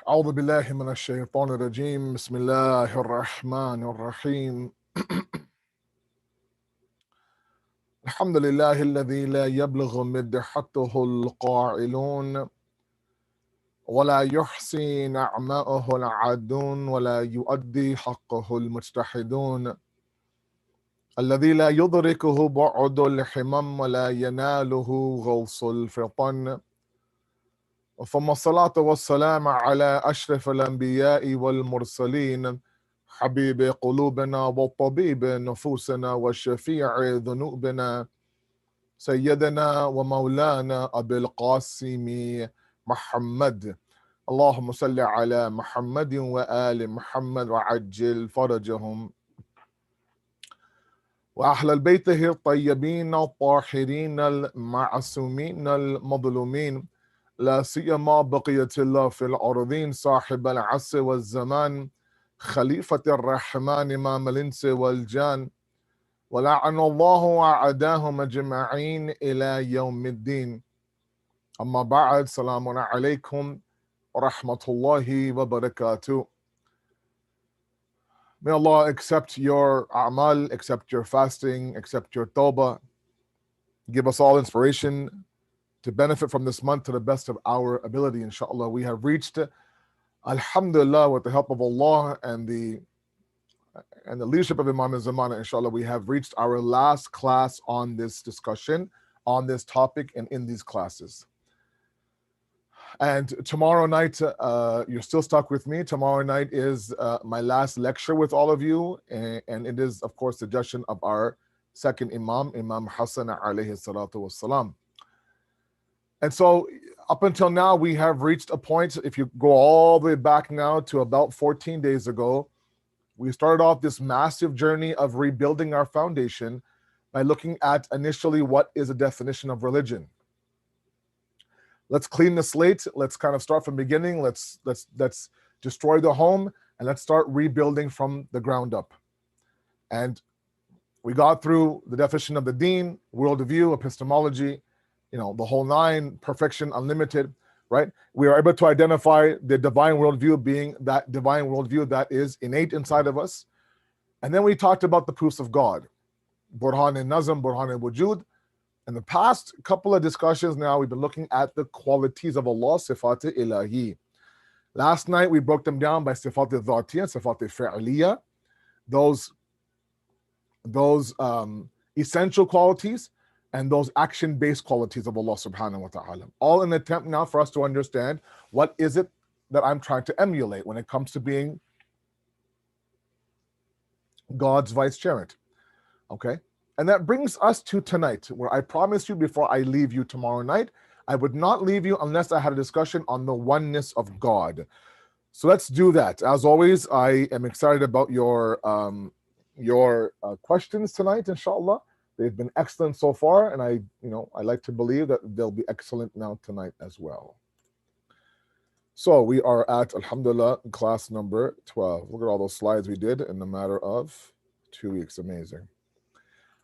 أعوذ بالله من الشيطان الرجيم بسم الله الرحمن الرحيم الحمد لله الذي لا يبلغ مدحته القائلون ولا يحصي نعماءه العادون ولا يؤدي حقه المجتحدون الذي لا يدركه بعد الحمم ولا يناله غوص الفطن ثم الصلاة والسلام على أشرف الأنبياء والمرسلين حبيب قلوبنا وطبيب نفوسنا وشفيع ذنوبنا سيدنا ومولانا أبي القاسم محمد اللهم صل على محمد وآل محمد وعجل فرجهم وأهل بيته الطيبين الطاهرين المعصومين المظلومين لا سيما بقية الله في الأرضين صاحب العصر والزمان خليفة الرحمن إمام الإنس والجان ولعن الله أعداهم أجمعين إلى يوم الدين أما بعد سلام عليكم ورحمة الله وبركاته. May Allah accept your a'mal, accept your fasting, accept your tawbah, give us all inspiration to benefit from this month to the best of our ability, inshallah. We have reached, alhamdulillah, with the help of Allah and the leadership of Imam-a-Zamana, inshallah, we have reached our last class on this discussion, on this topic, and in these classes. And tomorrow night, you're still stuck with me. Tomorrow night is my last lecture with all of you, and it is, of course, the suggestion of our second Imam, Imam Hassan alayhi salatu wassalam. And so up until now, we have reached a point, if you go all the way back now to about 14 days ago, we started off this massive journey of rebuilding our foundation by looking at initially what is a definition of religion. Let's clean the slate. Let's kind of start from the beginning. Let's destroy the home and let's start rebuilding from the ground up. And we got through the definition of the deen, worldview, epistemology, the whole nine, perfection unlimited, right? We are able to identify the divine worldview being that divine worldview that is innate inside of us. And then we talked about the proofs of God, Burhan al-Nazm, Burhan al-Wujud. In the past couple of discussions now, we've been looking at the qualities of Allah, Sifat Ilahi. Last night, we broke them down by Sifat al-Dhatiyya, Sifat al-Fi'liyya, those essential qualities, and those action-based qualities of Allah subhanahu wa ta'ala. All in an attempt now for us to understand what is it that I'm trying to emulate when it comes to being God's vicegerent. Okay? And that brings us to tonight, where I promised you before I leave you tomorrow night, I would not leave you unless I had a discussion on the oneness of God. So let's do that. As always, I am excited about your questions tonight, inshallah. They've been excellent so far, and I like to believe that they'll be excellent now tonight as well. So we are at, alhamdulillah, class number 12. Look at all those slides we did in a matter of 2 weeks. Amazing.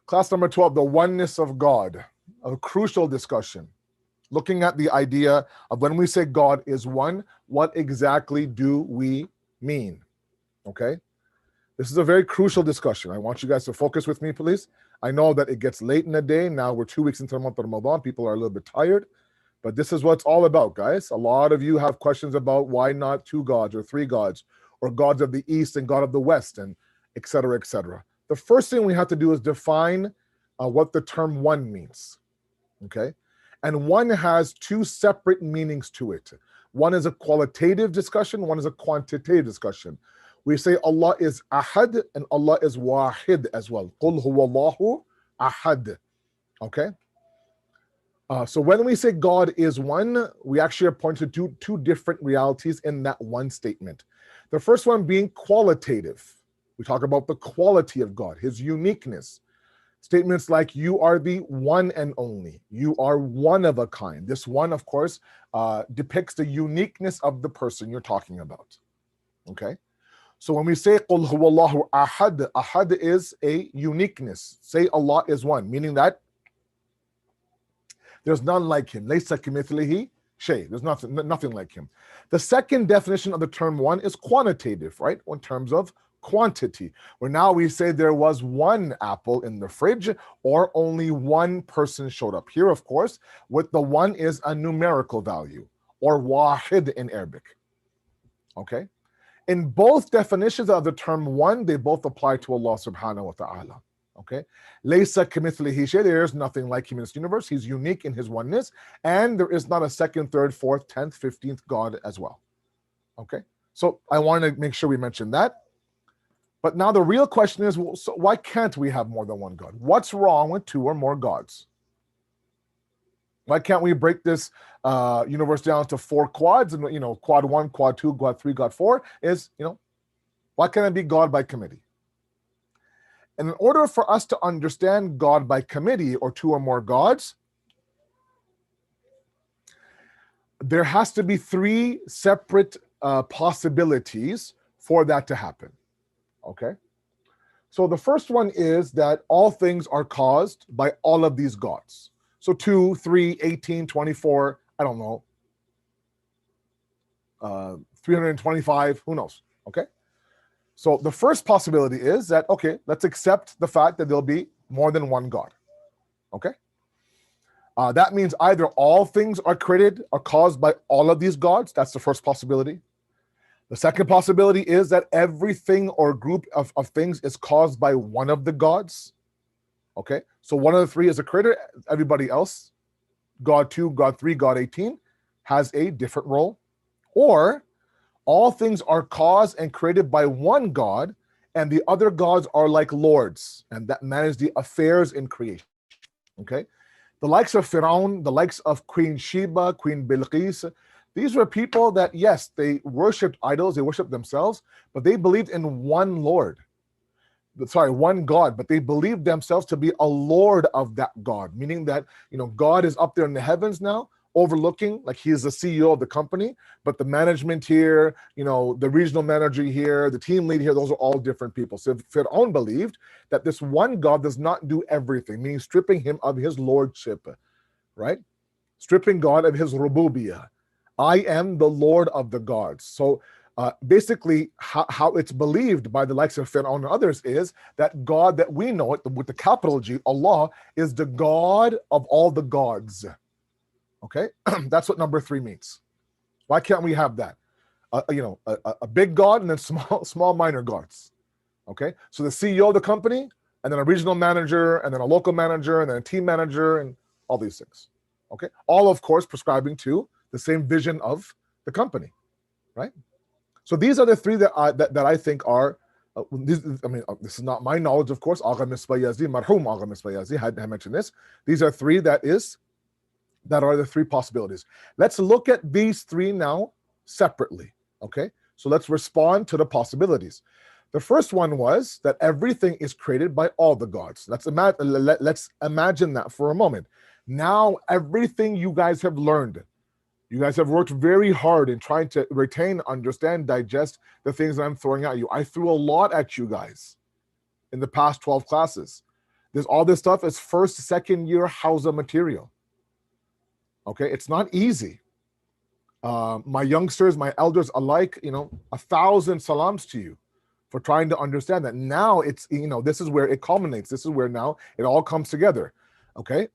Class number 12, the oneness of God, a crucial discussion. Looking at the idea of when we say God is one, what exactly do we mean? Okay? This is a very crucial discussion. I want you guys to focus with me, please. I know that it gets late in the day. Now we're 2 weeks into the month of Ramadan. People are a little bit tired. But this is what it's all about, guys. A lot of you have questions about why not 2 gods or 3 gods, or gods of the East and God of the West, and et cetera, et cetera. The first thing we have to do is define what the term one means, okay? And one has 2 separate meanings to it. One is a qualitative discussion, one is a quantitative discussion. We say Allah is ahad and Allah is wahid as well. Qul huwallahu ahad. Okay? So when we say God is one, we actually are pointing to 2 different realities in that one statement. The first one being qualitative. We talk about the quality of God, his uniqueness. Statements like, you are the one and only. You are one of a kind. This one, of course, depicts the uniqueness of the person you're talking about. Okay? So when we say Qul huwallahu ahad, ahad is a uniqueness. Say Allah is one, meaning that there's none like him. Laysa kamithlihi shay. There's nothing like him. The second definition of the term one is quantitative, right? In terms of quantity, where now we say there was one apple in the fridge or only one person showed up. Here, of course, with the one is a numerical value, or wahid in Arabic. Okay? In both definitions of the term one, they both apply to Allah subhanahu wa ta'ala. Okay? Laysa kamithlihi shay, there is nothing like him in this universe. He's unique in his oneness, and there is not a second, third, fourth, 10th, 15th God as well. Okay? So I want to make sure we mention that. But now the real question is, well, so why can't we have more than one God? What's wrong with two or more gods? Why can't we break this universe down to 4 quads? And, quad 1, quad 2, quad 3, quad 4 is, why can't it be God by committee? And in order for us to understand God by committee or two or more gods, there has to be 3 separate possibilities for that to happen. Okay? So the first one is that all things are caused by all of these gods. So 2, 3, 18, 24, I don't know, 325, who knows? Okay? So the first possibility is that, okay, let's accept the fact that there'll be more than one God. Okay? That means either all things are created or caused by all of these gods. That's the first possibility. The second possibility is that everything or group of things is caused by one of the gods. Okay, so one of the 3 is a creator, everybody else, God 2, God 3, God 18, has a different role. Or all things are caused and created by one God, and the other gods are like lords, and that manage the affairs in creation. Okay, the likes of Pharaoh, the likes of Queen Sheba, Queen Bilqis, these were people that, yes, they worshipped idols, they worshipped themselves, but they believed in one Lord. One God, but they believed themselves to be a lord of that God, meaning that, God is up there in the heavens now, overlooking, like he is the CEO of the company, but the management here, the regional manager here, the team lead here, those are all different people. So Fir'aun believed that this one God does not do everything, meaning stripping him of his lordship, right? Stripping God of his rububiyah. I am the Lord of the gods. So basically, how it's believed by the likes of Pharaoh and others is that God that we know it with the capital G, Allah, is the God of all the gods. Okay, that's what number 3 means. Why can't we have that? A big God and then small minor gods. Okay, so the CEO of the company, and then a regional manager, and then a local manager, and then a team manager, and all these things. Okay, all of course prescribing to the same vision of the company, right? So these are the 3 that I think are. This is not my knowledge, of course. Agha Misbah Yazdi, Marhum Agha Misbah Yazdi had mentioned this. These are 3 that are the 3 possibilities. Let's look at these 3 now separately. Okay, so let's respond to the possibilities. The first one was that everything is created by all the gods. Let's imagine that for a moment. Now everything you guys have learned. You guys have worked very hard in trying to retain, understand, digest the things that I'm throwing at you. I threw a lot at you guys in the past 12 classes. All this stuff is first, second year Hausa material. Okay, it's not easy. My youngsters, my elders alike, 1,000 salams to you for trying to understand that. Now it's, this is where it culminates. This is where now it all comes together. Okay.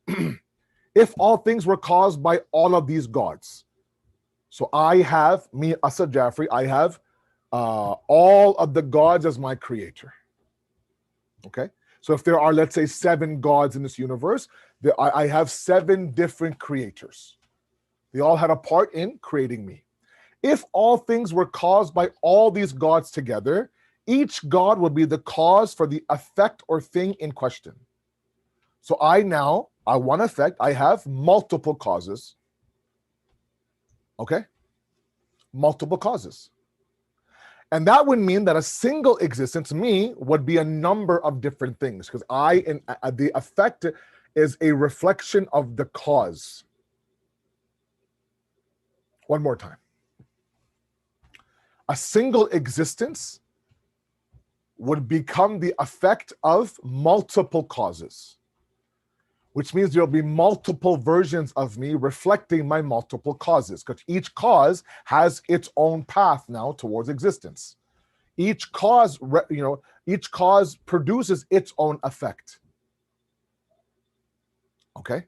If all things were caused by all of these gods. So I have, me, Asad Jafri, I have all of the gods as my creator. Okay? So if there are, let's say, 7 gods in this universe, I have 7 different creators. They all had a part in creating me. If all things were caused by all these gods together, each god would be the cause for the effect or thing in question. So I one effect, I have multiple causes. Okay? Multiple causes. And that would mean that a single existence, me, would be a number of different things, because the effect is a reflection of the cause. One more time. A single existence would become the effect of multiple causes, which means there'll be multiple versions of me reflecting my multiple causes, because each cause has its own path now towards existence. Each cause, each cause produces its own effect. Okay?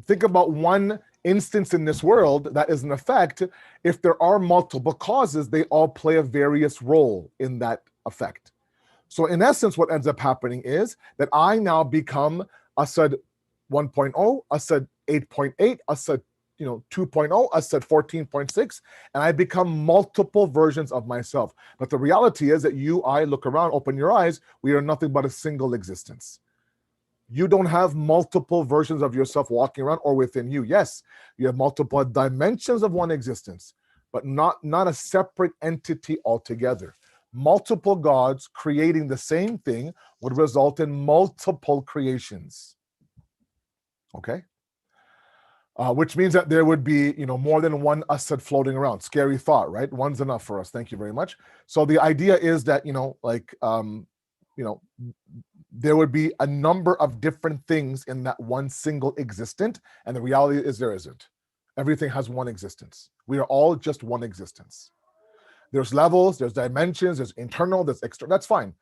Think about one instance in this world that is an effect. If there are multiple causes, they all play a various role in that effect. So in essence, what ends up happening is that I now become Asad 1.0, Asad 8.8, Asad 2.0, Asad 14.6, and I become multiple versions of myself. But the reality is that I look around, open your eyes, we are nothing but a single existence. You don't have multiple versions of yourself walking around or within you. Yes, you have multiple dimensions of one existence, but not a separate entity altogether. Multiple gods creating the same thing would result in multiple creations. Okay? Which means that there would be, more than one Asad floating around. Scary thought, right? One's enough for us. Thank you very much. So the idea is that, there would be a number of different things in that one single existent, and the reality is there isn't. Everything has one existence. We are all just one existence. There's levels, there's dimensions, there's internal, there's external. That's fine.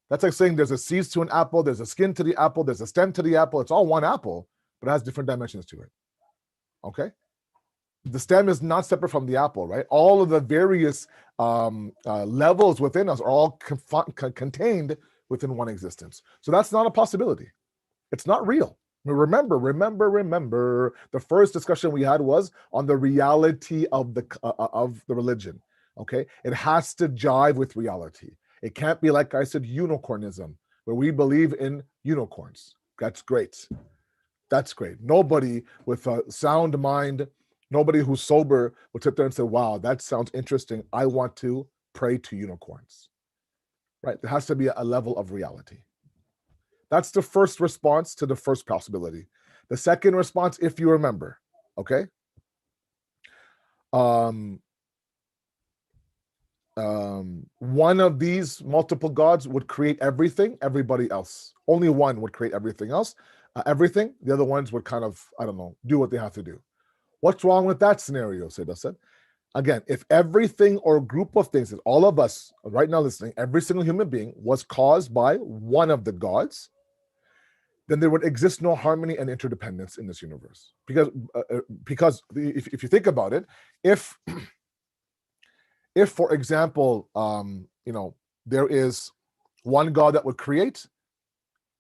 That's like saying there's a seeds to an apple, there's a skin to the apple, there's a stem to the apple. It's all one apple, but it has different dimensions to it. Okay? The stem is not separate from the apple, right? All of the various levels within us are all contained within one existence. So that's not a possibility. It's not real. Remember, the first discussion we had was on the reality of the religion. Okay, it has to jive with reality. It can't be, like I said, unicornism, where we believe in unicorns. That's great. That's great. Nobody with a sound mind, nobody who's sober would sit there and say, wow, that sounds interesting. I want to pray to unicorns. Right? There has to be a level of reality. That's the first response to the first possibility. The second response, if you remember, okay? One of these multiple gods would create everything, everybody else. Only one would create everything else. Everything, the other ones would kind of, do what they have to do. What's wrong with that scenario, Sayyid Asad? Again, if everything or group of things, all of us right now listening, every single human being was caused by one of the gods, then there would exist no harmony and interdependence in this universe. Because if you think about it, if for example, there is one God that would create,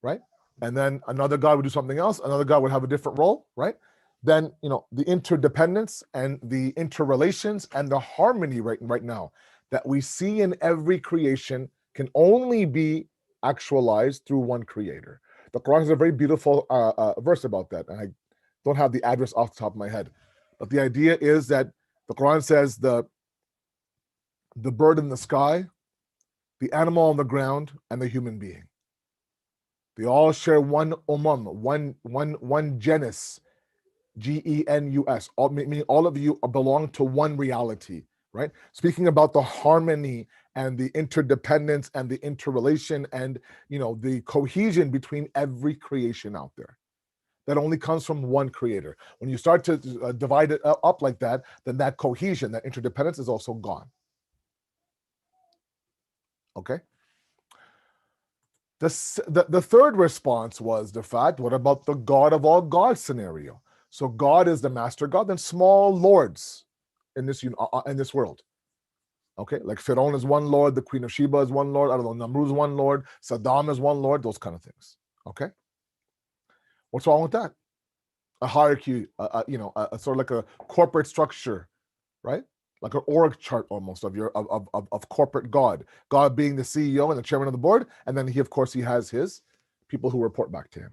right? And then another God would do something else, another God would have a different role, right? Then, the interdependence and the interrelations and the harmony right now that we see in every creation can only be actualized through one creator. The Quran has a very beautiful verse about that, and I don't have the address off the top of my head. But the idea is that the Quran says the bird in the sky, the animal on the ground, and the human being. They all share one one genus, genus, meaning all of you belong to one reality, right? Speaking about the harmony and the interdependence and the interrelation and the cohesion between every creation out there. That only comes from one creator. When you start to divide it up like that, then that cohesion, that interdependence is also gone. Okay? The third response was the fact, what about the God of all gods scenario? So God is the master God, then small lords in this world. Okay, like Pharaoh is one lord, the Queen of Sheba is one lord, Namrud is one lord, Saddam is one lord, those kind of things. Okay, what's wrong with that? A hierarchy, a sort of like a corporate structure, right? Like an org chart almost of corporate God. God being the CEO and the chairman of the board, and then he has his people who report back to him.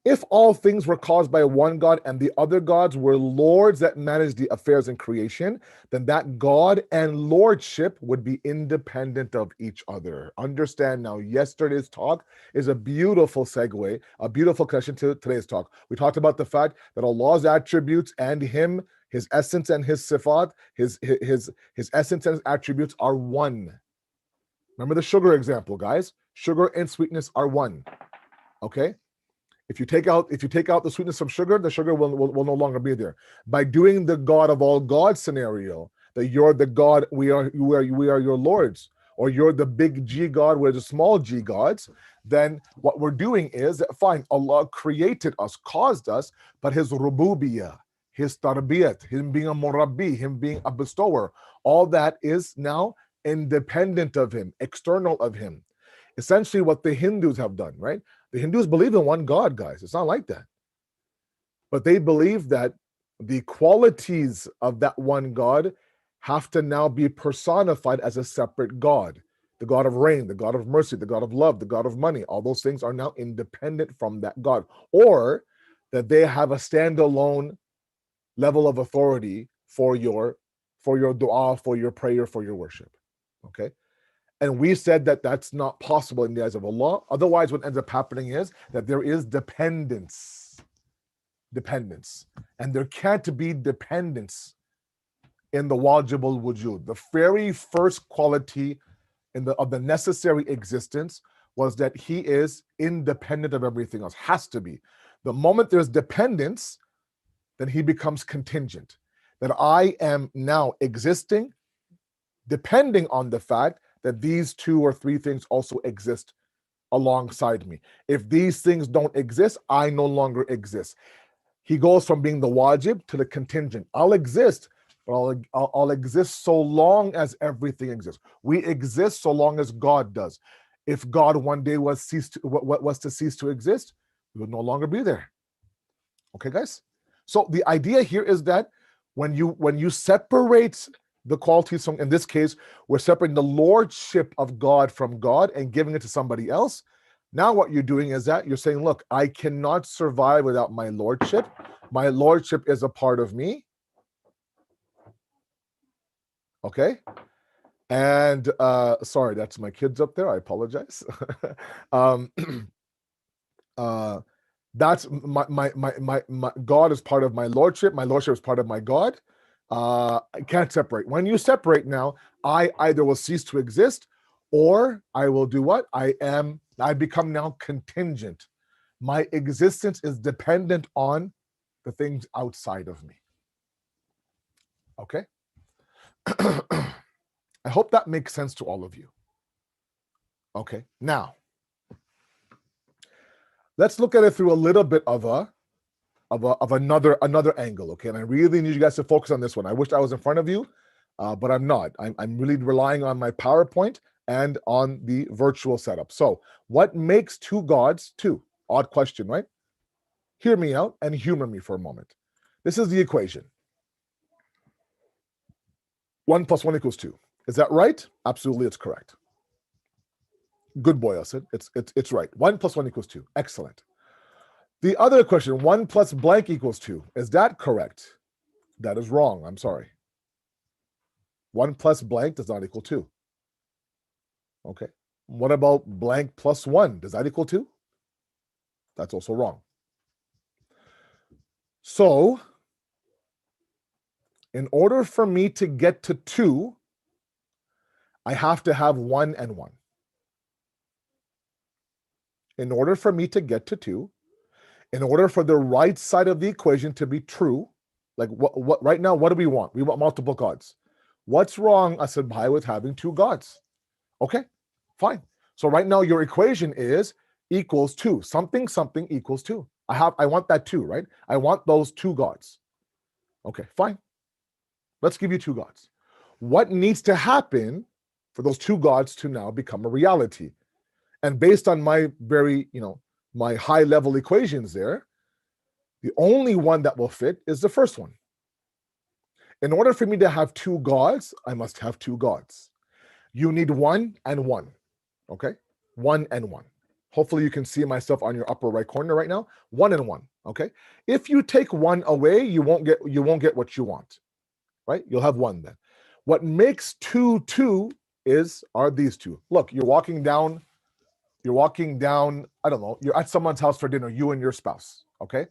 If all things were caused by one God and the other gods were lords that managed the affairs in creation, then that God and lordship would be independent of each other. Understand now, yesterday's talk is a beautiful segue, a beautiful connection to today's talk. We talked about the fact that Allah's attributes and his essence and his sifat, his essence and his attributes are one. Remember the sugar example, guys. Sugar and sweetness are one. Okay? If you take out the sweetness from sugar, the sugar will no longer be there. By doing the God of all gods scenario, that you're the God, we are your lords, or you're the big G God, we're the small G gods, then what we're doing is that fine, Allah created us, caused us, but his rububiyah, his tarbiyat, him being a murabbi, him being a bestower, all that is now independent of him, external of him. Essentially what the Hindus have done, right? The Hindus believe in one God, guys. It's not like that. But they believe that the qualities of that one God have to now be personified as a separate God. The God of rain, the God of mercy, the God of love, the God of money. All those things are now independent from that God. Or that they have a standalone level of authority for your dua, for your prayer, for your worship. Okay? And we said that that's not possible in the eyes of Allah. Otherwise, what ends up happening is that there is dependence. And there can't be dependence in the wajib al-wujud. The very first quality of the necessary existence was that he is independent of everything else. Has to be. The moment there's dependence, then he becomes contingent. That I am now existing depending on the fact that these two or three things also exist alongside me. If these things don't exist, I no longer exist. He goes from being the wajib to the contingent. I'll exist, but I'll exist so long as everything exists. We exist so long as God does. If God one day was to cease to exist, we would no longer be there. Okay, guys? So the idea here is that when you separate the qualities from, in this case, we're separating the lordship of God from God and giving it to somebody else. Now what you're doing is that you're saying, look, I cannot survive without my lordship. My lordship is a part of me. Okay? And sorry, that's my kids up there. I apologize. That's my God is part of my lordship. My lordship is part of my God. I can't separate. When you separate now, I either will cease to exist or I will do what? I become now contingent. My existence is dependent on the things outside of me. Okay? I hope that makes sense to all of you. Okay, now let's look at it through a little bit of another angle. Okay, and I really need you guys to focus on this one. I wish I was in front of you, but I'm not. I'm really relying on my PowerPoint and on the virtual setup. So, what makes two gods two? Odd question, right? Hear me out and humor me for a moment. This is the equation. 1 + 1 = 2. Is that right? Absolutely, it's correct. Good boy, Asad. It's right. 1 + 1 = 2. Excellent. The other question, 1 + blank = 2. Is that correct? That is wrong. I'm sorry. 1 + blank does not equal 2. Okay. What about blank + 1? Does that equal 2? That's also wrong. So, in order for me to get to 2, I have to have 1 and 1. In order for me to get to 2, in order for the right side of the equation to be true, like what right now, what do we want? We want multiple gods. What's wrong, Asad Bhai, with having 2 gods? Okay, fine. So right now your equation is equals 2. Something equals 2. I want that 2, right? I want those 2 gods. Okay, fine. Let's give you 2 gods. What needs to happen for those 2 gods to now become a reality? And based on my very, my high level equations there, the only one that will fit is the first one. In order for me to have 2 gods, I must have 2 gods. You need 1 and 1. Okay? 1 and 1. Hopefully you can see myself on your upper right corner right now. 1 and 1. Okay? If you take 1 away, you won't get what you want. Right? You'll have 1 then. What makes 2 2 are these 2. Look, you're walking down, I don't know, you're at someone's house for dinner, you and your spouse, okay?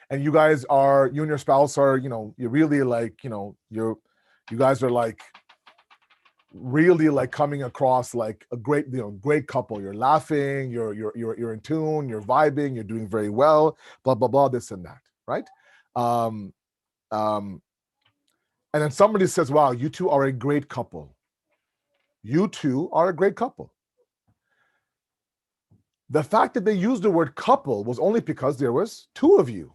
And you and your spouse are, you're really like, you guys are like really like coming across like a great, great couple. You're laughing, you're in tune, you're vibing, you're doing very well, blah blah blah, this and that, right? Um, um, and then somebody says, "Wow, you two are a great couple. You two are a great couple." The fact that they used the word couple was only because there was two of you.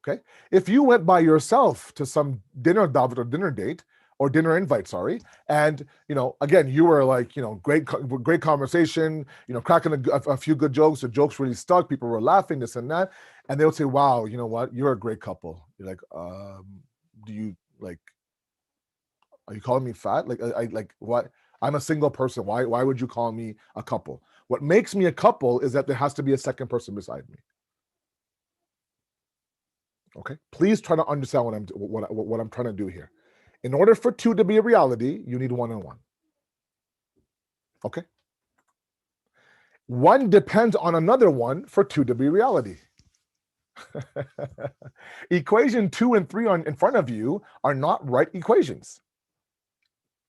Okay, if you went by yourself to some dinner date or dinner date or dinner invite, sorry, and again, you were like, great conversation, cracking a few good jokes. The jokes really stuck. People were laughing, this and that, and they would say, "Wow, you know what? You're a great couple." You're like, do you like? Are you calling me fat? Like, I like what? I'm a single person. Why would you call me a couple? What makes me a couple is that there has to be a second person beside me. Okay, please try to understand what I'm trying to do here. In order for two to be a reality, you need one and one. Okay, one depends on another one for two to be reality. Equation 2 and 3 in front of you are not right equations.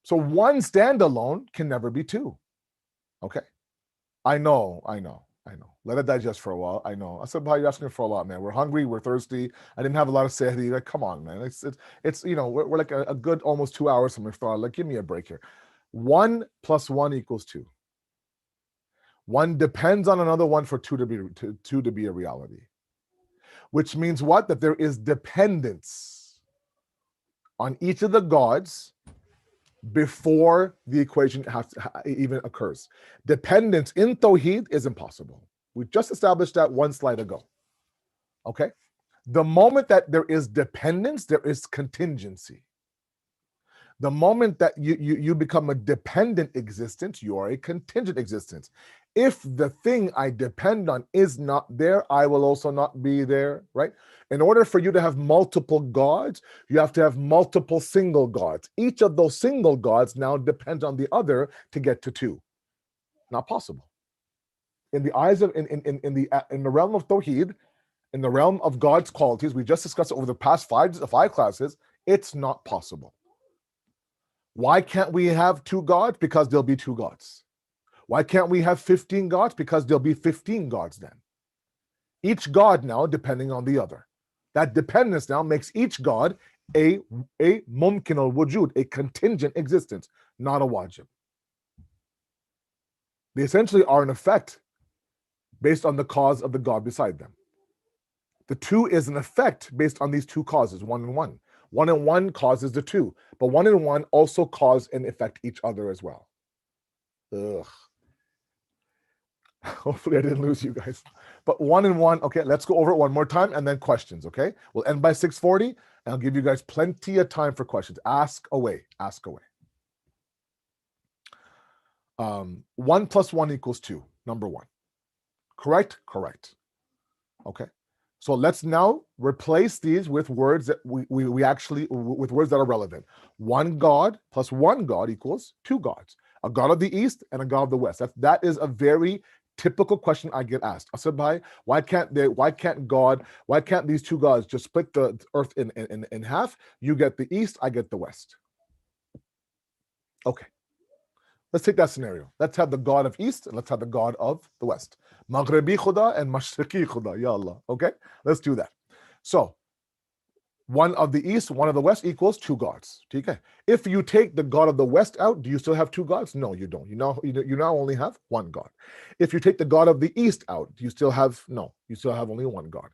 So one standalone can never be two. Okay, I know. Let it digest for a while. I know. I said, "Bhai, you're asking for a lot, man. We're hungry. We're thirsty. I didn't have a lot of sehri." Like, come on, man. It's we're like a good almost 2 hours from iftar. Like, give me a break here. 1 + 1 = 2. One depends on another one for two to be a reality. Which means what? That there is dependence on each of the gods before the equation even occurs. Dependence in Tawheed is impossible. We just established that one slide ago. Okay? The moment that there is dependence, there is contingency. The moment that you become a dependent existence, you are a contingent existence. If the thing I depend on is not there, I will also not be there, right? In order for you to have multiple gods, you have to have multiple single gods. Each of those single gods now depends on the other to get to two. Not possible. In the eyes of in the realm of Tawheed, in the realm of God's qualities, we just discussed it over the past five classes, it's not possible. Why can't we have two gods? Because there'll be two gods. Why can't we have 15 gods? Because there'll be 15 gods then. Each god now depending on the other. That dependence now makes each god a mumkin al-wujud, a contingent existence, not a wajib. They essentially are an effect based on the cause of the god beside them. The two is an effect based on these two causes, one and one. One and one causes the two, but one and one also cause and affect each other as well. Ugh. Hopefully I didn't lose you guys. But one and one, okay, let's go over it one more time and then questions, okay? We'll end by 6:40 and I'll give you guys plenty of time for questions. Ask away. 1 + 1 = 2, number one. Correct? Okay. So let's now replace these with words that we actually, with words that are relevant. One god plus one god equals two gods. A god of the east and a god of the west. That is a very typical question I get asked. I said, "Bhai, why can't these two gods just split the earth in half? You get the east, I get the west." Okay. Let's take that scenario. Let's have the god of east and let's have the god of the west. Maghribi Khuda and Mashriqi Khuda, ya Allah. Okay, let's do that. So, one of the east, one of the west equals two gods. Okay. If you take the god of the west out, do you still have two gods? No, you don't. You now only have one god. If you take the god of the east out, do you still have? No, you still have only one god.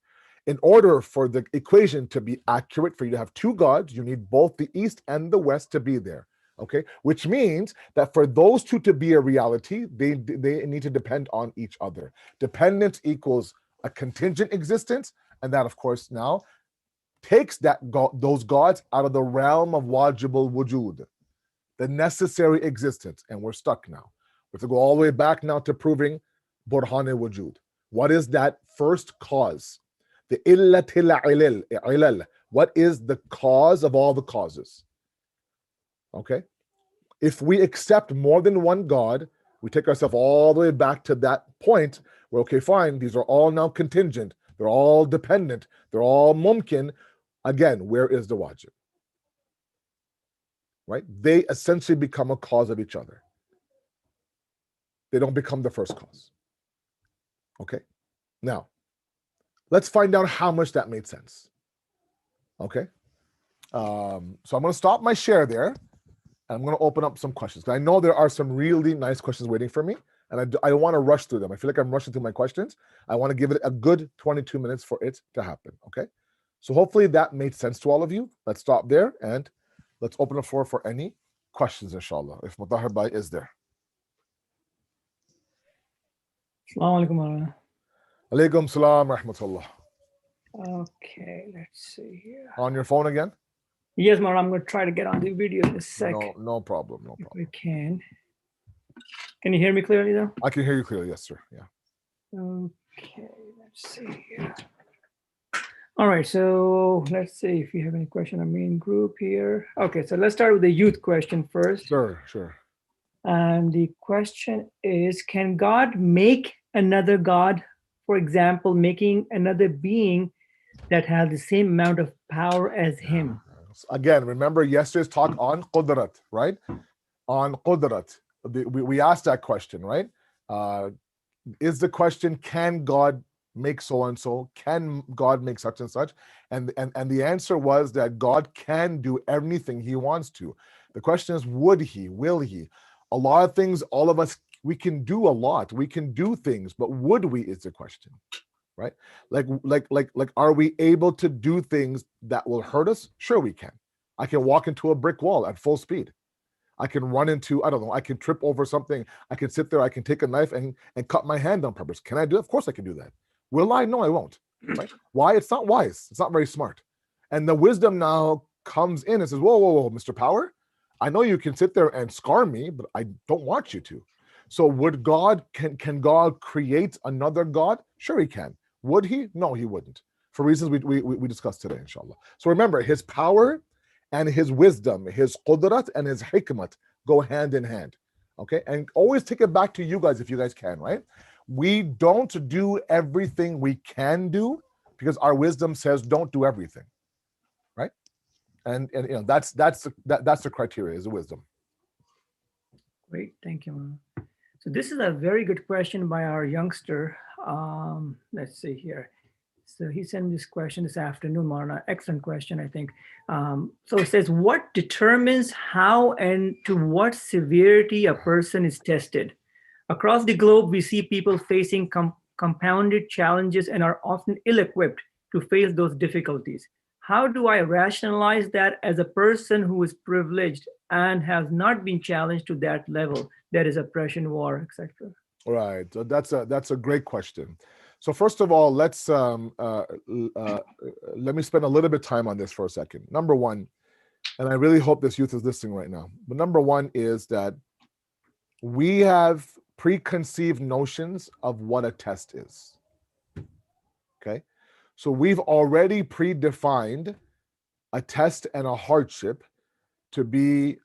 In order for the equation to be accurate, for you to have two gods, you need both the east and the west to be there. Okay, which means that for those two to be a reality, they need to depend on each other. Dependence equals a contingent existence, and that, of course, now takes those gods out of the realm of wajibul wujud, the necessary existence, and we're stuck now. We have to go all the way back now to proving burhan wujud. What is that first cause? The illatil ilal. What is the cause of all the causes? Okay, if we accept more than one God, we take ourselves all the way back to that point where, okay, fine, these are all now contingent, they're all dependent, they're all mumkin. Again, where is the wajib? right? They essentially become a cause of each other. They don't become the first cause. Okay? Now, let's find out how much that made sense. Okay? So I'm going to stop my share there, and I'm going to open up some questions. I know there are some really nice questions waiting for me, and I don't want to rush through them. I feel like I'm rushing through my questions. I want to give it a good 22 minutes for it to happen. Okay? So hopefully that made sense to all of you. Let's stop there, and let's open the floor for any questions, inshallah, if Mutahar Bhai is there. Assalamu alaikum. Alaikum salam rahmatullah. Okay, let's see here. On your phone again? Yes, Mara, I'm going to try to get on the video in a sec. No problem. No If problem. we can. Can you hear me clearly, though? I can hear you clearly, yes, sir. Yeah. Okay, let's see here. All right, so let's see if you have any question on main group here. Okay, so let's start with the youth question first. Sure. And the question is, can God make another God? For example, making another being that has the same amount of power as him. Again, remember yesterday's talk on Qudrat, right? On Qudrat. We asked that question, right? Is the question, can God make so and so? Can God make such and such? And the answer was that God can do anything he wants to. The question is, would he? Will he? A lot of things, all of us, we can do a lot. We can do things, but would we is the question, right? Like, are we able to do things that will hurt us? Sure, we can. I can walk into a brick wall at full speed. I can run into, I don't know, I can trip over something. I can sit there, I can take a knife and cut my hand on purpose. Can I do it? Of course I can do that. Will I? No, I won't. Right? Why? It's not wise. It's not very smart. And the wisdom now comes in and says, whoa, Mr. Power, I know you can sit there and scar me, but I don't want you to. So would God, can God create another God? Sure he can. Would he? No, he wouldn't. For reasons we discussed today, inshallah. So remember, his power and his wisdom, his qudrat and his hikmat go hand in hand. Okay? And always take it back to you guys if you guys can, right? We don't do everything we can do because our wisdom says don't do everything. Right? And you know, that's the criteria, is the wisdom. Great, thank you, Mama. So this is a very good question by our youngster. Let's see here. So he sent me this question this afternoon, Maulana. Excellent question, I think. So it says, what determines how and to what severity a person is tested? Across the globe, we see people facing compounded challenges and are often ill-equipped to face those difficulties. How do I rationalize that as a person who is privileged and has not been challenged to that level? That is oppression, war, etc. Right. So that's a great question. So first of all, let's let me spend a little bit of time on this for a second. Number one, and I really hope this youth is listening right now. But number one is that we have preconceived notions of what a test is. Okay. So we've already predefined a test and a hardship to be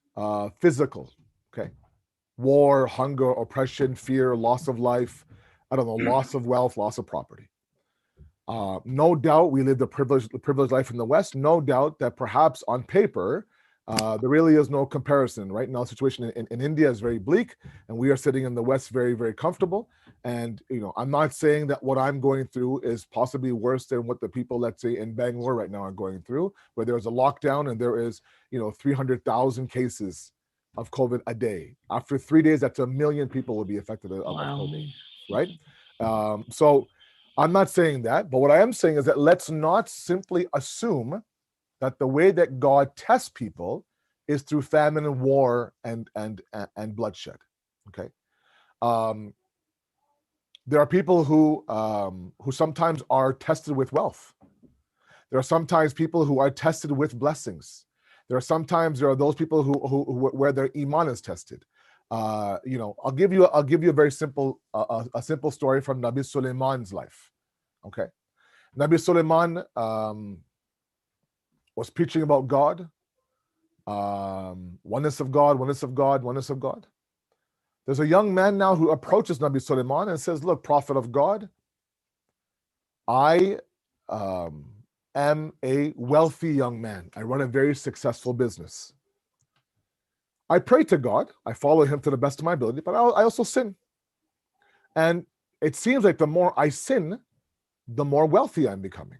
physical. Okay. War, hunger, oppression, fear, loss of life, I don't know, loss of wealth, loss of property. No doubt we live the privileged life in the West. No doubt that perhaps on paper, there really is no comparison. Right now, the situation in India is very bleak, and we are sitting in the West very, very comfortable. And you know, I'm not saying that what I'm going through is possibly worse than what the people, let's say, in Bangalore right now are going through, where there's a lockdown and there is, 300,000 cases of COVID a day. After 3 days, that's 1 million people will be affected of COVID, right? So I'm not saying that, but what I am saying is that let's not simply assume that the way that God tests people is through famine and war and bloodshed. Okay. There are people who sometimes are tested with wealth. There are sometimes people who are tested with blessings. There are those people who where their iman is tested. I'll give you a very simple a simple story from Nabi Sulaiman's life. Okay, Nabi Sulaiman was preaching about God, oneness of God, oneness of God, oneness of God. There's a young man now who approaches Nabi Sulaiman and says, "Look, prophet of God, I am a wealthy young man. I run a very successful business. I pray to God, I follow him to the best of my ability, but I also sin. And it seems like the more I sin, the more wealthy I'm becoming.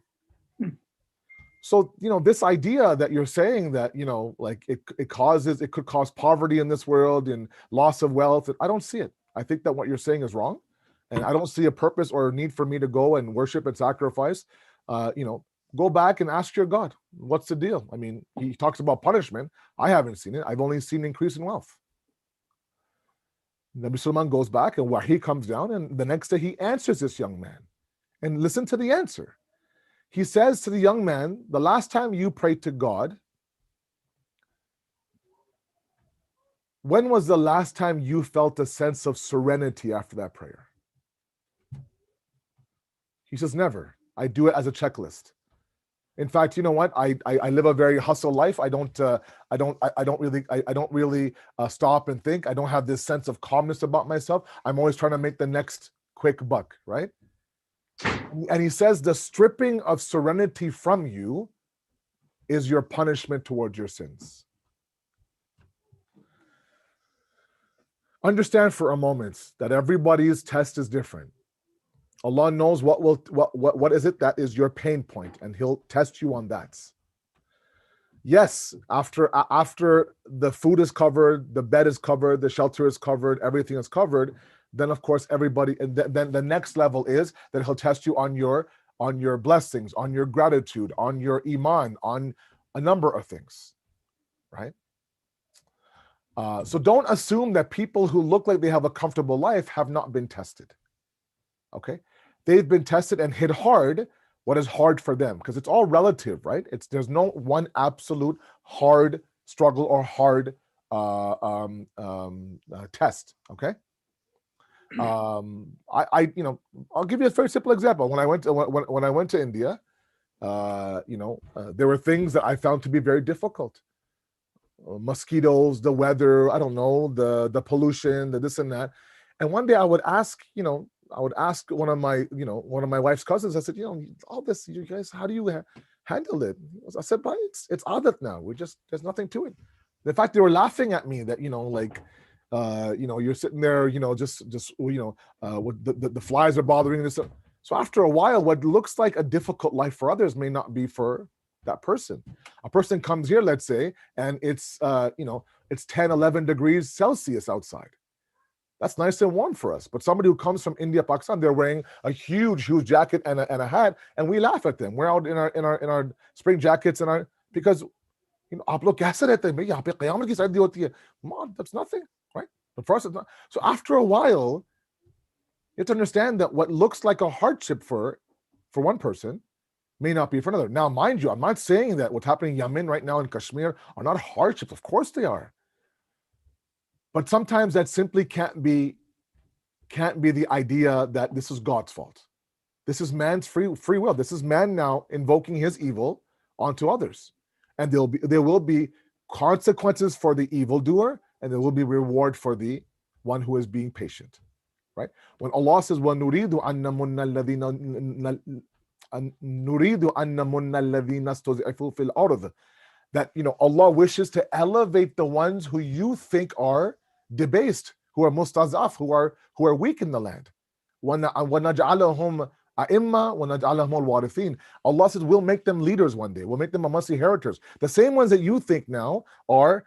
So, this idea that you're saying that, like it could cause poverty in this world and loss of wealth, I don't see it. I think that what you're saying is wrong. And I don't see a purpose or a need for me to go and worship and sacrifice. Go back and ask your God, what's the deal? I mean, he talks about punishment. I haven't seen it. I've only seen increase in wealth. Nabi Sulaiman goes back and Wahi comes down, and the next day he answers this young man. And listen to the answer. He says to the young man, the last time you prayed to God, when was the last time you felt a sense of serenity after that prayer? He says, never. I do it as a checklist. In fact, you know what? I live a very hustle life. I don't really stop and think. I don't have this sense of calmness about myself. I'm always trying to make the next quick buck, right? And he says the stripping of serenity from you is your punishment towards your sins. Understand for a moment that everybody's test is different. Allah knows what is it that is your pain point, and he'll test you on that. Yes, after the food is covered, the bed is covered, the shelter is covered, everything is covered, then of course everybody, and then the next level is that he'll test you on your blessings, on your gratitude, on your iman, on a number of things, right? So don't assume that people who look like they have a comfortable life have not been tested. Okay, they've been tested and hit hard what is hard for them, because it's all relative, right? There's no one absolute hard struggle or hard test. Okay, I'll give you a very simple example. When I went to India, there were things that I found to be very difficult. Mosquitoes, the weather, I don't know, the pollution, the this and that. And one day I would ask one of my wife's cousins. I said, all this, you guys, how do you handle it? I said, but it's adat now. There's nothing to it. In fact, they were laughing at me that you're sitting there, with the flies are bothering this. So after a while, what looks like a difficult life for others may not be for that person. A person comes here, let's say, and it's 10, 11 degrees Celsius outside. That's nice and warm for us. But somebody who comes from India, Pakistan, they're wearing a huge jacket and a hat, and we laugh at them. We're out in our spring jackets because आप लोग कैसे रहते हैं भाई, यहाँ पे क़यामत की सर्दी होती है. That's nothing, right? But for us, it's not. So after a while, you have to understand that what looks like a hardship for one person may not be for another. Now, mind you, I'm not saying that what's happening in Yemen right now in Kashmir are not hardships. Of course they are. But sometimes that simply can't be the idea that this is God's fault. This is man's free will. This is man now invoking his evil onto others. And there will be consequences for the evildoer, and there will be reward for the one who is being patient. Right? When Allah says, وَنُرِيدُ أَن نُرِيدُ أَن نَمُنَّ الَّذِينَ اسْتُضْعِفُوا فِي الْأَرْضِ, that Allah wishes to elevate the ones who you think are debased, who are mustazaf, who are weak in the land. وَنَجْعَلَهُمْ أَئِمَّةً وَنَجْعَلَهُمُ الْوَارِثِينَ. Allah says we'll make them leaders one day. We'll make them amongst the inheritors. The same ones that you think now are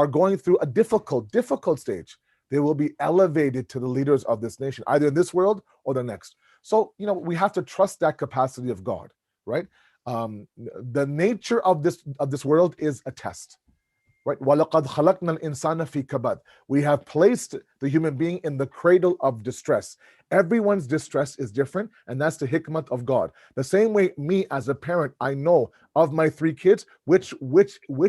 going through a difficult stage. They will be elevated to the leaders of this nation, either in this world or the next. So we have to trust that capacity of God, right? The nature of this world is a test, right? وَلَقَدْ خَلَقْنَا الْإِنسَانَ فِي كَبَدٍ. We have placed the human being in the cradle of distress. Everyone's distress is different, and that's the hikmah of God. The same way, me as a parent, I know of my 3 kids which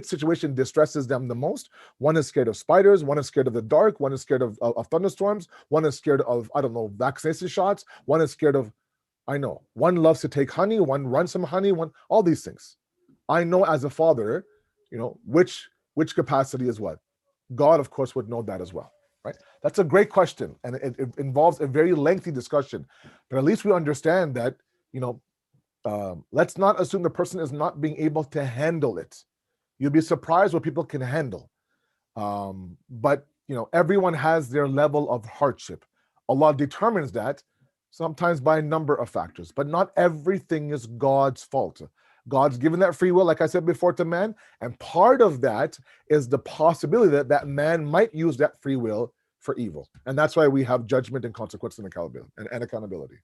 situation distresses them the most. One is scared of spiders, one is scared of the dark, one is scared of thunderstorms, one is scared of, I don't know, vaccination shots, one is scared of, I know, one loves to take honey, one runs some honey, all these things. I know as a father, which capacity is what. God, of course, would know that as well, right? That's a great question, and it involves a very lengthy discussion. But at least we understand that, let's not assume the person is not being able to handle it. You'll be surprised what people can handle. But everyone has their level of hardship. Allah determines that sometimes by a number of factors, but not everything is God's fault. God's given that free will, like I said before, to man, and part of that is the possibility that man might use that free will for evil, and that's why we have judgment and consequence and accountability.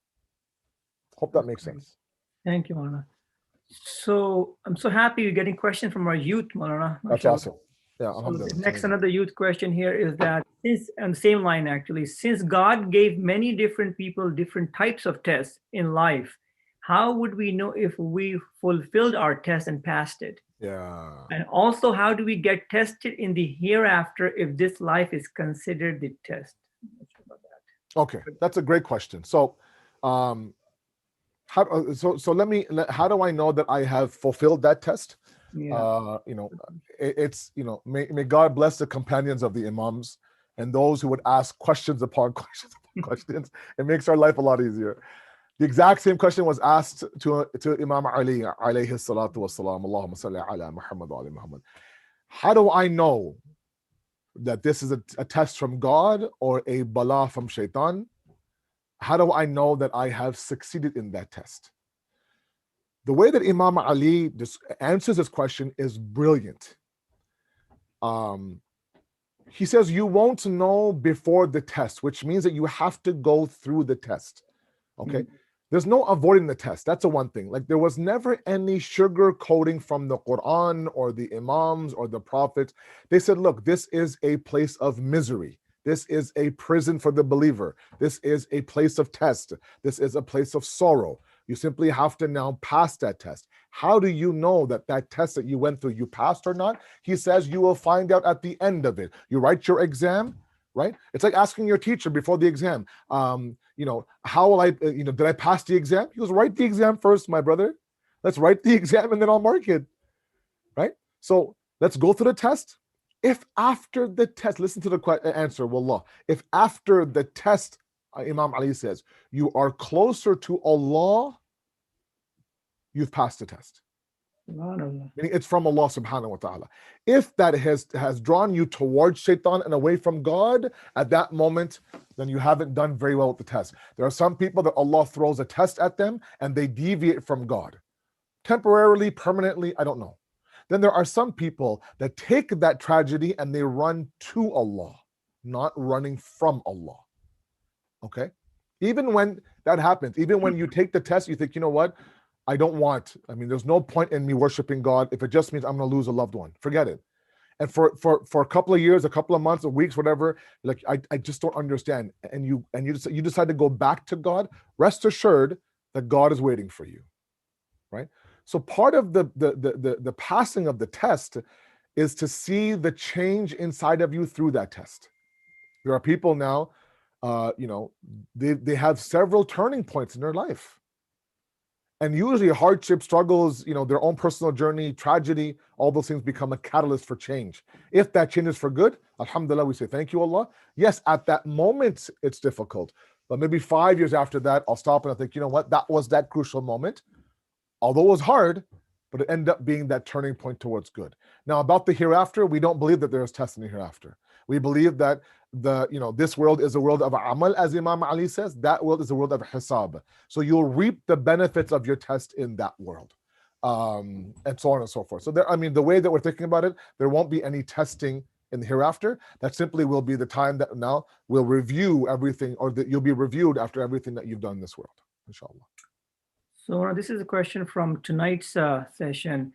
Hope that makes sense. Thank you, Maulana. So I'm so happy you're getting questions from our youth, Maulana. That's awesome. Yeah, so next, another youth question here is that, since on the same line actually, since God gave many different people different types of tests in life, how would we know if we fulfilled our test and passed it? Yeah. And also, how do we get tested in the hereafter if this life is considered the test? Okay, that's a great question. So, how do I know that I have fulfilled that test? Yeah. May God bless the companions of the Imams and those who would ask questions upon questions upon questions. It makes our life a lot easier. The exact same question was asked to Imam Ali alayhi salatu wassalam. Allahumma salli ala Muhammad wa ala Muhammad. How do I know that this is a test from God or a bala from shaitan? How do I know that I have succeeded in that test? The way that Imam Ali answers this question is brilliant. He says you won't know before the test, which means that you have to go through the test. Okay. There's no avoiding the test. That's the one thing. Like, there was never any sugar coating from the Quran or the Imams or the Prophets. They said, look, this is a place of misery. This is a prison for the believer. This is a place of test. This is a place of sorrow. You simply have to now pass that test. How do you know that that test that you went through, you passed or not? He says you will find out at the end of it. You write your exam, right? It's like asking your teacher before the exam, how will I, did I pass the exam? He goes, write the exam first, my brother. Let's write the exam and then I'll mark it, right? So let's go through the test. If after the test, listen to the answer, wallah, if after the test, Imam Ali says, you are closer to Allah, you've passed the test. Meaning it's from Allah subhanahu wa ta'ala. If that has drawn you towards shaitan and away from God, at that moment, then you haven't done very well with the test. There are some people that Allah throws a test at them and they deviate from God. Temporarily, permanently, I don't know. Then there are some people that take that tragedy and they run to Allah, not running from Allah. Okay? Even when that happens, even when you take the test, you think, you know what? There's no point in me worshiping God if it just means I'm going to lose a loved one. Forget it. And for a couple of years, a couple of months, or weeks, whatever, like I just don't understand. And you decide to go back to God. Rest assured that God is waiting for you, right? So part of the passing of the test is to see the change inside of you through that test. There are people now, they have several turning points in their life. And usually hardship, struggles, their own personal journey, tragedy, all those things become a catalyst for change. If that change is for good, alhamdulillah, we say, thank you, Allah. Yes, at that moment, it's difficult. But maybe 5 years after that, I'll stop and I'll think, you know what? That was that crucial moment. Although it was hard, but it ended up being that turning point towards good. Now, about the hereafter, we don't believe that there is tests in the hereafter. We believe that this world is a world of amal, as Imam Ali says. That world is a world of hisab. So you'll reap the benefits of your test in that world, and so on and so forth. So the way that we're thinking about it, there won't be any testing in the hereafter. That simply will be the time that now we'll review everything, or that you'll be reviewed after everything that you've done in this world, inshallah. So this is a question from tonight's session.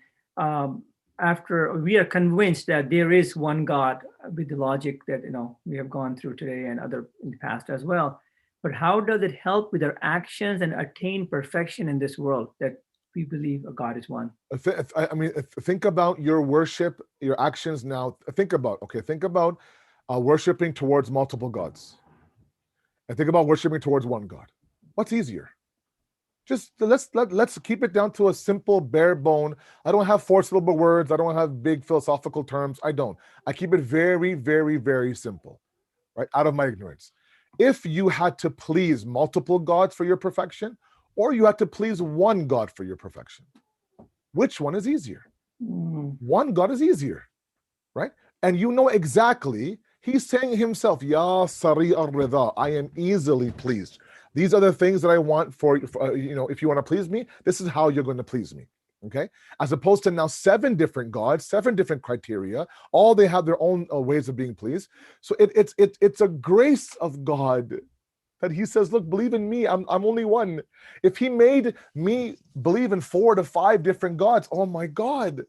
After we are convinced that there is one God with the logic that we have gone through today and other in the past as well, but how does it help with our actions and attain perfection in this world that we believe a God is one? Think about your worship, your actions now. Think about worshiping towards multiple gods, and think about worshiping towards one God. What's easier? Just let's keep it down to a simple bare bone. I don't have 4-syllable words. I don't have big philosophical terms. I keep it very, very, very simple, right? Out of my ignorance. If you had to please multiple gods for your perfection, or you had to please one God for your perfection, which one is easier? One God is easier, right? And you know exactly, he's saying himself, Ya Sari al-Rida, I am easily pleased. These are the things that I want for if you want to please me, this is how you're going to please me. Okay, as opposed to now 7 different gods, 7 different criteria, all they have their own ways of being pleased. So it's a grace of God that he says, look, believe in me, I'm only one. If he made me believe in 4 to 5 different gods, oh my God,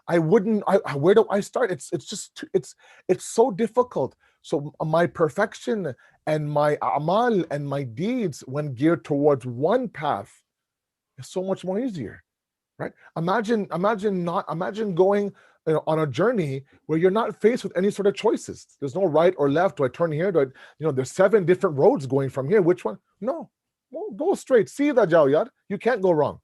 I wouldn't. Where do I start? It's so difficult. So my perfection and my amal and my deeds, when geared towards one path, is so much more easier, right? Imagine going on a journey where you're not faced with any sort of choices. There's no right or left. Do I turn here? There's 7 different roads going from here. Which one? No, well, go straight. See the Jawyad. You can't go wrong,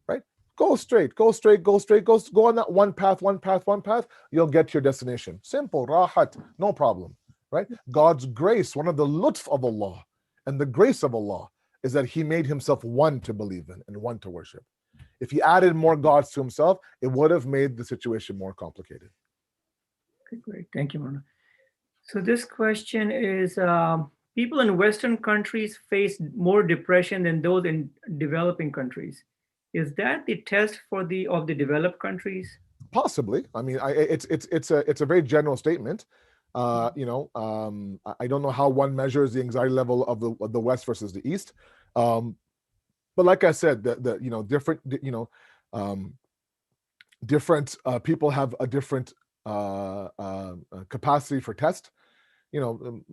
right? Go straight, go straight, go straight, go on that one path, one path, one path. You'll get to your destination. Simple, rahat, no problem, right? God's grace, one of the lutf of Allah and the grace of Allah is that He made Himself one to believe in and one to worship. If He added more gods to Himself, it would have made the situation more complicated. Okay, great. Thank you, Mona. So this question is, people in Western countries face more depression than those in developing countries. Is that the test for the of the developed countries? Possibly. I mean, it's a very general statement. I don't know how one measures the anxiety level of the West versus the East. But like I said, different people have a different capacity for test.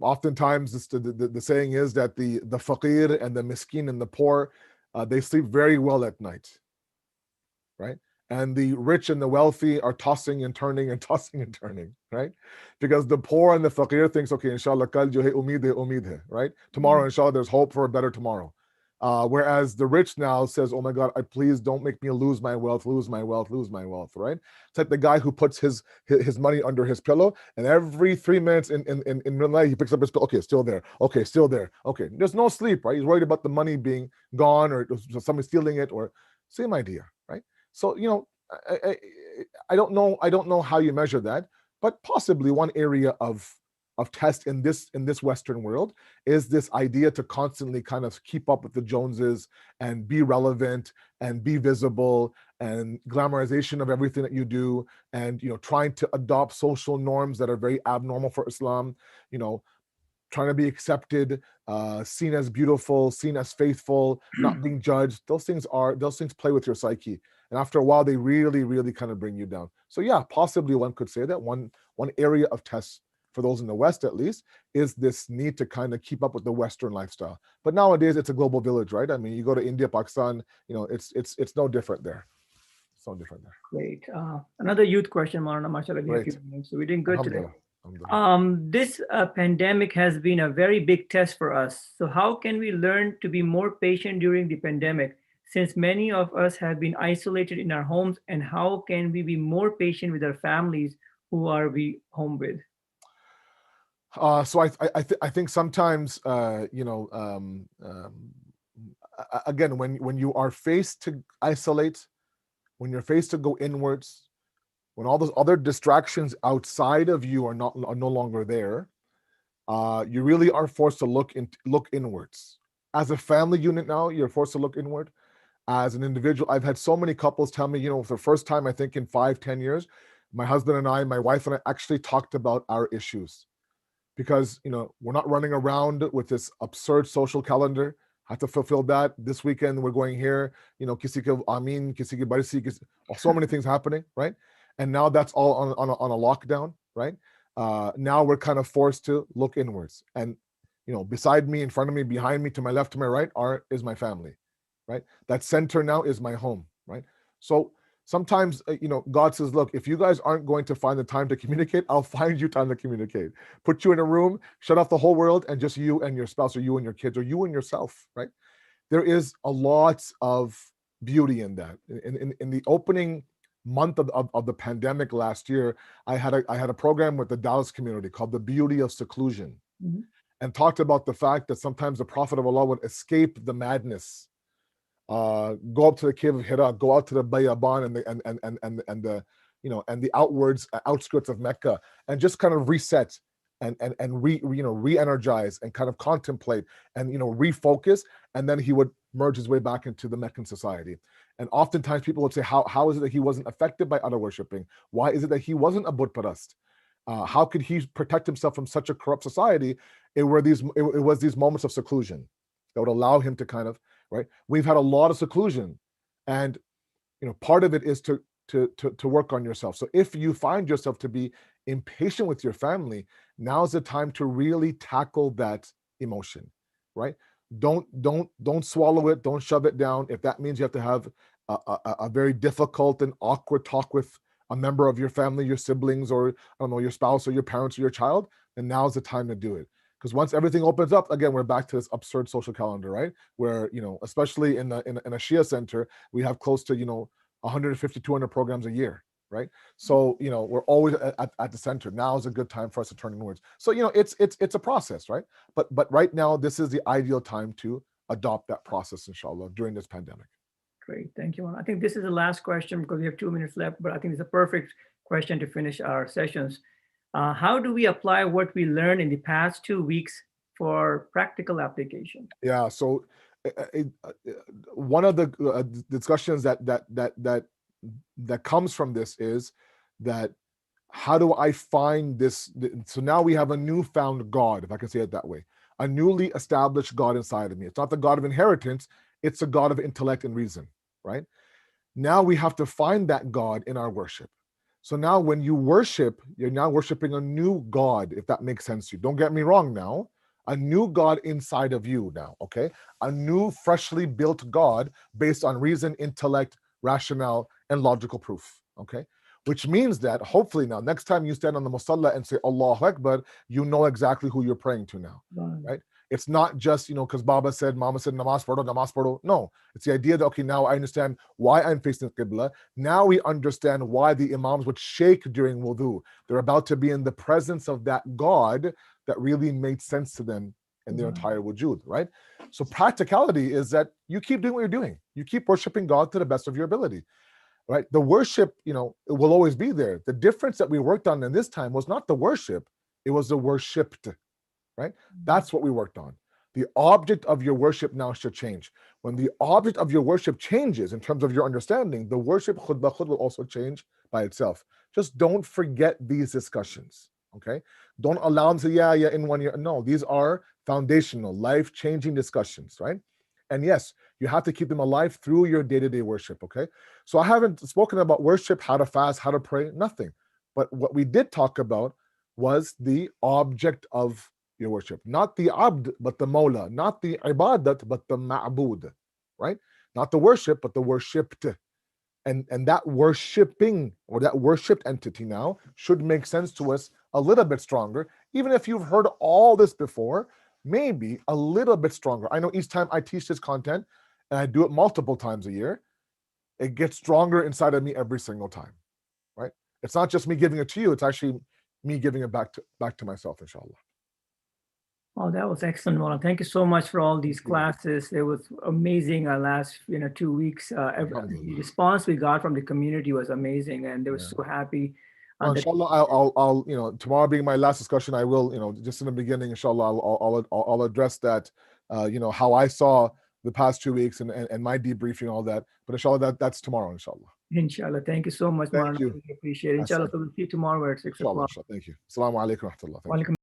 Oftentimes the saying is that the faqir and the miskin and the poor, they sleep very well at night, right? And the rich and the wealthy are tossing and turning and tossing and turning, right? Because the poor and the faqir thinks, okay, inshallah, kal jo hai umeed hai, right? Tomorrow, inshallah, there's hope for a better tomorrow. Whereas the rich now says, oh my God, please don't make me lose my wealth, lose my wealth, lose my wealth, right? It's like the guy who puts his money under his pillow, and every 3 minutes in the night, he picks up his pillow. Okay, still there. Okay, still there. Okay, there's no sleep, right? He's worried about the money being gone or somebody stealing it, or same idea, right? So, I don't know how you measure that, but possibly one area of test in this Western world is this idea to constantly kind of keep up with the Joneses and be relevant and be visible, and glamorization of everything that you do, and trying to adopt social norms that are very abnormal for Islam, trying to be accepted, seen as beautiful, seen as faithful, not being judged. Those things play with your psyche, and after a while they really, really kind of bring you down. So yeah, possibly one could say that one area of tests for those in the West, at least, is this need to kind of keep up with the Western lifestyle. But nowadays it's a global village, right? I mean, you go to India, Pakistan, it's no different there. It's no different there. Great. Another youth question, Maulana. Mashallah, we have a few minutes, so we're doing good today. This pandemic has been a very big test for us. So how can we learn to be more patient during the pandemic, since many of us have been isolated in our homes, and how can we be more patient with our families who are we home with? So I think sometimes again, when you are faced to isolate, when you're faced to go inwards, when all those other distractions outside of you are no longer there, you really are forced to look inwards. As a family unit now, you're forced to look inward. As an individual, I've had so many couples tell me, for the first time, I think in 5-10 years, my husband and I, my wife and I actually talked about our issues. Because we're not running around with this absurd social calendar. Have to fulfill that. This weekend we're going here. Kisi ke amin, kisi ke barisi, so many things happening, right? And now that's all on a lockdown, right? Now we're kind of forced to look inwards. And beside me, in front of me, behind me, to my left, to my right, is my family, right? That center now is my home, right? So sometimes, God says, look, if you guys aren't going to find the time to communicate, I'll find you time to communicate. Put you in a room, shut off the whole world, and just you and your spouse, or you and your kids, or you and yourself, right? There is a lot of beauty in that. In the opening month of the pandemic last year, I had a program with the Dallas community called The Beauty of Seclusion, and talked about the fact that sometimes the Prophet of Allah would escape the madness, go up to the cave of Hira, go out to the Bayaban and the and the outskirts of Mecca, and just kind of reset and re-energize and kind of contemplate and refocus, and then he would merge his way back into the Meccan society. And oftentimes people would say, how is it that he wasn't affected by idol worshiping? Why is it that he wasn't a Buddha parast? How could he protect himself from such a corrupt society? It was these moments of seclusion that would allow him to kind of, right? We've had a lot of seclusion, and part of it is to work on yourself. So if you find yourself to be impatient with your family, now's the time to really tackle that emotion, right? Don't swallow it. Don't shove it down. If that means you have to have a very difficult and awkward talk with a member of your family, your siblings, or I don't know, your spouse or your parents or your child, then now's the time to do it. Because once everything opens up, again, we're back to this absurd social calendar, right? Where, especially in a Shia center, we have close to, 150, 200 programs a year, right? So, we're always at the center. Now is a good time for us to turn inwards. So, it's a process, right? But right now, this is the ideal time to adopt that process, inshallah, during this pandemic. Great, thank you. I think this is the last question because we have 2 minutes left, but I think it's a perfect question to finish our sessions. How do we apply what we learned in the past 2 weeks for practical application? Yeah, so one of the discussions that comes from this is that how do I find this? So now we have a newfound God, if I can say it that way, a newly established God inside of me. It's not the God of inheritance, it's a God of intellect and reason, right? Now we have to find that God in our worship. So now when you worship, you're now worshiping a new God, if that makes sense to you. Don't get me wrong now. A new God inside of you now, okay? A new, freshly built God based on reason, intellect, rationale, and logical proof, okay? Which means that hopefully now, next time you stand on the musalla and say Allahu Akbar, you know exactly who you're praying to now, right? It's not just, because Mama said, namaz pado. No, it's the idea that, okay, now I understand why I'm facing the Qibla. Now we understand why the Imams would shake during wudu. They're about to be in the presence of that God that really made sense to them in their entire wujud, right? So practicality is that you keep doing what you're doing. You keep worshiping God to the best of your ability, right? The worship, it will always be there. The difference that we worked on in this time was not the worship, it was the worshipped, right? That's what we worked on. The object of your worship now should change. When the object of your worship changes in terms of your understanding, the worship khutbah will also change by itself. Just don't forget these discussions, okay? Don't allow them to say, yeah, in 1 year. No, these are foundational, life-changing discussions, right? And yes, you have to keep them alive through your day-to-day worship, okay? So I haven't spoken about worship, how to fast, how to pray, nothing. But what we did talk about was the object of your worship, not the abd, but the Mawla, not the ibadat, but the ma'bud, right? Not the worship, but the worshipped. And that worshipping or that worshipped entity now should make sense to us a little bit stronger, even if you've heard all this before, maybe a little bit stronger. I know each time I teach this content, and I do it multiple times a year, it gets stronger inside of me every single time, right? It's not just me giving it to you, it's actually me giving it back to myself, inshallah. Oh, that was excellent, Maulana. Thank you so much for all these classes. It was amazing. Last 2 weeks, the response we got from the community was amazing, and they were so happy. Inshallah, I'll tomorrow being my last discussion, I will, just in the beginning, inshallah, I'll address that, how I saw the past 2 weeks and my debriefing, all that. But inshallah, that's tomorrow, inshallah. Inshallah. Thank you so much, Maulana. Thank you. Really appreciate it. Inshallah, so we'll see you tomorrow at 6 o'clock. Thank you. Assalamu alaikum wa rahmatullah.